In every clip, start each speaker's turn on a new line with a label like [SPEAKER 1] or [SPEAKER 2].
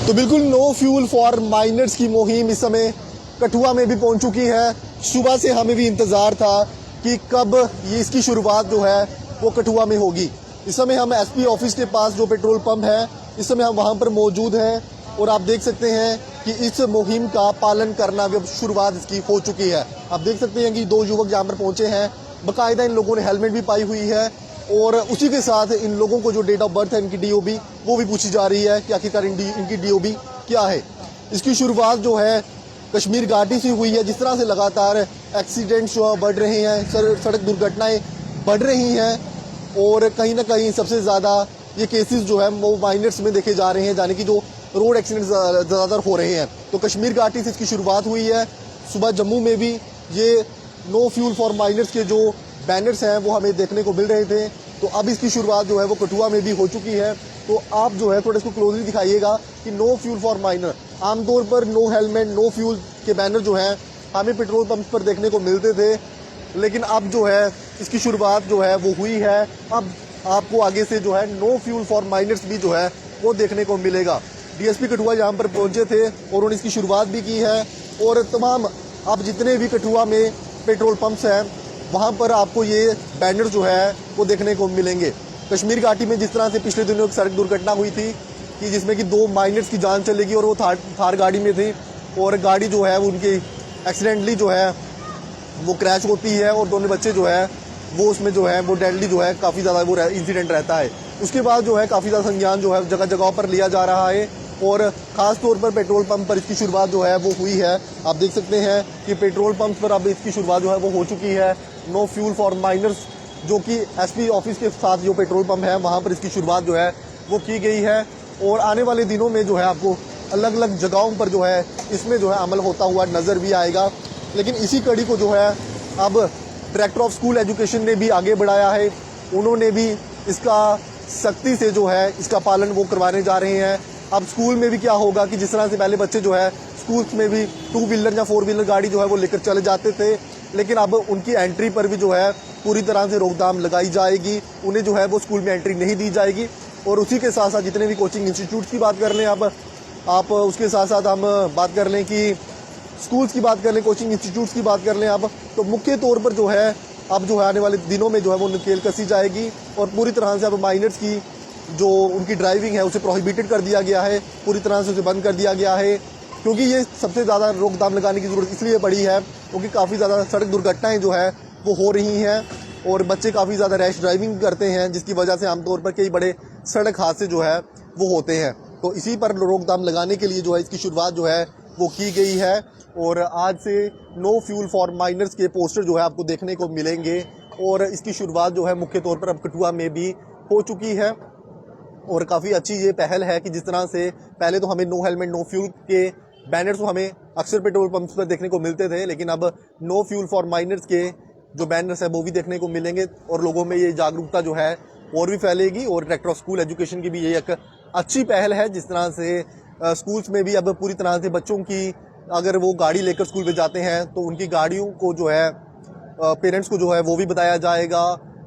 [SPEAKER 1] तो बिल्कुल no fuel for miners की मुहिम इस समय कठुआ में भी पहुंच चुकी है। सुबह से हमें भी इंतज़ार था कि कब ये इसकी शुरुआत जो है वो कठुआ में होगी। इस समय हम एसपी ऑफिस के पास जो पेट्रोल पंप है, इस समय हम वहां पर मौजूद हैं और आप देख सकते हैं कि इस मुहिम का पालन करना भी अब शुरुआत इसकी हो चुकी है। आप देख सकते हैं कि दो युवक यहाँ पर पहुंचे हैं, बाकायदा इन लोगों ने हेलमेट भी पाई हुई है और उसी के साथ इन लोगों को जो डेट ऑफ बर्थ है इनकी डीओबी वो भी पूछी जा रही है कि आखिरकार इनकी डीओबी क्या है। इसकी शुरुआत जो है कश्मीर घाटी से हुई है। जिस तरह से लगातार एक्सीडेंट्स जो बढ़ रहे हैं, सड़क दुर्घटनाएं बढ़ रही हैं और कहीं ना कहीं सबसे ज़्यादा ये केसेस जो है वो माइनर्स में देखे जा रहे हैं, यानी कि जो रोड एक्सीडेंट्स ज़्यादातर हो रहे हैं। तो कश्मीर घाटी से इसकी शुरुआत हुई है। सुबह जम्मू में भी ये नो फ्यूल फॉर माइनर्स के जो बैनर्स हैं वो हमें देखने को मिल रहे थे। तो अब इसकी शुरुआत जो है वो कठुआ में भी हो चुकी है। तो आप जो है थोड़ा इसको क्लोजली दिखाइएगा कि नो फ्यूल फॉर माइनर, आमतौर पर नो हेलमेट नो फ्यूल के बैनर जो हैं हमें पेट्रोल पंप पर देखने को मिलते थे, लेकिन अब जो है इसकी शुरुआत जो है वो हुई है। अब आपको आगे से जो है नो फ्यूल फॉर माइनर्स भी जो है वो देखने को मिलेगा। डीएसपी कठुआ यहाँ पर पहुंचे थे और उन्होंने इसकी शुरुआत भी की है और तमाम अब जितने भी कठुआ में पेट्रोल पंप्स हैं वहाँ पर आपको ये बैनर जो है वो देखने को मिलेंगे। कश्मीर घाटी में जिस तरह से पिछले दिनों एक सड़क दुर्घटना हुई थी कि जिसमें कि 2 माइनर्स की जान चलेगी और वो थार गाड़ी में थी और गाड़ी जो है उनकी एक्सीडेंटली जो है वो क्रैश होती है और दोनों बच्चे जो है वो उसमें जो है वो डेडली जो है काफ़ी ज़्यादा वो इंसिडेंट रहता है। उसके बाद जो है काफ़ी ज़्यादा संज्ञान जो है जगह जगह पर लिया जा रहा है और ख़ास तौर पर पेट्रोल पंप पर इसकी शुरुआत जो है वो हुई है। आप देख सकते हैं कि पेट्रोल पंप पर अब इसकी शुरुआत जो है वो हो चुकी है। नो फ्यूल फॉर माइनर्स जो कि एसपी ऑफिस के साथ जो पेट्रोल पंप है वहाँ पर इसकी शुरुआत जो है वो की गई है और आने वाले दिनों में जो है आपको अलग अलग जगहों पर जो है इसमें जो है अमल होता हुआ नज़र भी आएगा। लेकिन इसी कड़ी को जो है अब डायरेक्टर ऑफ स्कूल एजुकेशन ने भी आगे बढ़ाया है। उन्होंने भी इसका सख्ती से जो है इसका पालन वो करवाने जा रहे हैं। अब स्कूल में भी क्या होगा कि जिस तरह से पहले बच्चे जो है स्कूल्स में भी 2 व्हीलर या 4 व्हीलर गाड़ी जो है वो लेकर चले जाते थे, लेकिन अब उनकी एंट्री पर भी जो है पूरी तरह से रोकथाम लगाई जाएगी। उन्हें जो है वो स्कूल में एंट्री नहीं दी जाएगी। और उसी के साथ साथ जितने भी कोचिंग इंस्टीट्यूट्स की बात कर लें अब आप उसके साथ साथ हम बात कर लें कि स्कूल्स की बात कर लें, कोचिंग इंस्टीट्यूट्स की बात कर लें अब, तो मुख्य तौर पर जो है अब जो है आने वाले दिनों में जो है वो नकेल कसी जाएगी और पूरी तरह से अब माइनर्स की जो उनकी ड्राइविंग है उसे प्रोहिबिटेड कर दिया गया है, पूरी तरह से उसे बंद कर दिया गया है। क्योंकि ये सबसे ज़्यादा रोकथाम लगाने की ज़रूरत इसलिए पड़ी है क्योंकि काफ़ी ज़्यादा सड़क दुर्घटनाएं जो है वो हो रही हैं और बच्चे काफ़ी ज़्यादा रैश ड्राइविंग करते हैं, जिसकी वजह से आमतौर पर कई बड़े सड़क हादसे जो है वो होते हैं। तो इसी पर रोकथाम लगाने के लिए जो है इसकी शुरुआत जो है वो की गई है और आज से नो फ्यूल फॉर माइनर्स के पोस्टर जो है आपको देखने को मिलेंगे और इसकी शुरुआत जो है मुख्य तौर पर अब कठुआ में भी हो चुकी है। और काफ़ी अच्छी ये पहल है कि जिस तरह से पहले तो हमें नो हेलमेट नो फ्यूल के बैनर्स तो हमें अक्सर पेट्रोल पंप्स पर देखने को मिलते थे, लेकिन अब नो फ्यूल फॉर माइनर्स के जो बैनर्स हैं वो भी देखने को मिलेंगे और लोगों में ये जागरूकता जो है और भी फैलेगी। और डायरेक्टर ऑफ स्कूल एजुकेशन की भी ये एक अच्छी पहल है, जिस तरह से स्कूल्स में भी अब पूरी तरह से बच्चों की अगर वो गाड़ी लेकर स्कूल में जाते हैं तो उनकी गाड़ियों को जो है पेरेंट्स को जो है वो भी बताया जाएगा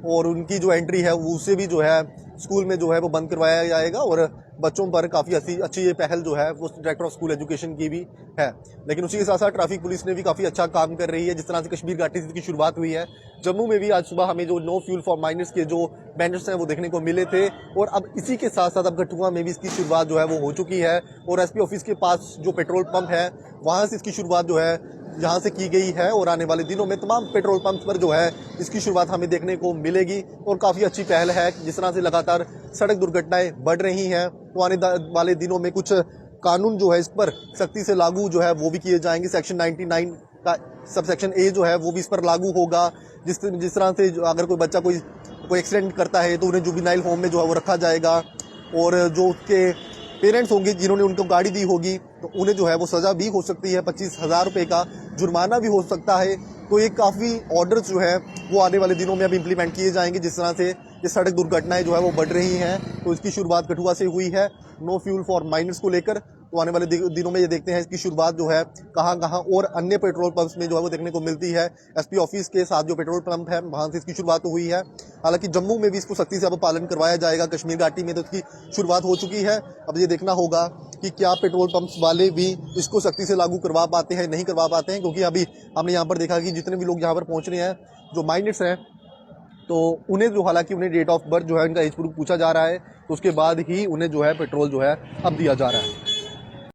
[SPEAKER 1] और उनकी जो एंट्री है उसे भी जो है स्कूल में जो है वो बंद करवाया जाएगा और बच्चों पर काफ़ी अच्छी ये पहल जो है वो डायरेक्टर ऑफ स्कूल एजुकेशन की भी है। लेकिन उसी के साथ साथ ट्रैफिक पुलिस ने भी काफ़ी अच्छा काम कर रही है। जिस तरह से कश्मीर घाटी से इसकी शुरुआत हुई है, जम्मू में भी आज सुबह हमें जो नो फ्यूल फॉर माइनर्स के जो बैनर्स हैं वो देखने को मिले थे और अब इसी के साथ साथ अब कठुआ में भी इसकी शुरुआत जो है वो हो चुकी है और एसपी ऑफिस के पास जो पेट्रोल पंप है वहाँ से इसकी शुरुआत जो है यहाँ से की गई है और आने वाले दिनों में तमाम पेट्रोल पंप पर जो है इसकी शुरुआत हमें देखने को मिलेगी और काफ़ी अच्छी पहल है। जिस तरह से लगातार सड़क दुर्घटनाएं बढ़ रही हैं तो आने वाले दिनों में कुछ कानून जो है इस पर सख्ती से लागू जो है वो भी किए जाएंगे। सेक्शन 99 का सब सेक्शन ए जो है वो भी इस पर लागू होगा। जिस तरह से अगर कोई बच्चा कोई एक्सीडेंट करता है तो उन्हें जुवेनाइल होम में जो है वो रखा जाएगा और जो उसके पेरेंट्स होंगे जिन्होंने उनको गाड़ी दी होगी तो उन्हें जो है वो सज़ा भी हो सकती है, 25,000 रुपये का जुर्माना भी हो सकता है। तो ये काफ़ी ऑर्डर्स जो है वो आने वाले दिनों में अब इम्प्लीमेंट किए जाएंगे। जिस तरह से ये सड़क दुर्घटनाएं जो है वो बढ़ रही हैं तो इसकी शुरुआत कठुआ से हुई है नो फ्यूल फॉर माइनर्स को लेकर। तो आने वाले दिनों में ये देखते हैं इसकी शुरुआत जो है कहाँ कहाँ और अन्य पेट्रोल पंप्स में जो है वो देखने को मिलती है। एसपी ऑफिस के साथ जो पेट्रोल पंप है वहाँ से इसकी शुरुआत तो हुई है, हालांकि जम्मू में भी इसको सख्ती से अब पालन करवाया जाएगा। कश्मीर घाटी में तो इसकी शुरुआत हो चुकी है, अब ये देखना होगा कि क्या पेट्रोल पंप्स वाले भी इसको सख्ती से लागू करवा पाते हैं नहीं करवा पाते हैं, क्योंकि अभी हमने यहाँ पर देखा कि जितने भी लोग यहाँ पर पहुँच रहे हैं जो माइनर्स हैं तो उन्हें जो हालांकि उन्हें डेट ऑफ बर्थ जो है उनका एज प्रूफ पूछा जा रहा है, तो उसके बाद ही उन्हें जो है पेट्रोल जो है अब दिया जा रहा है।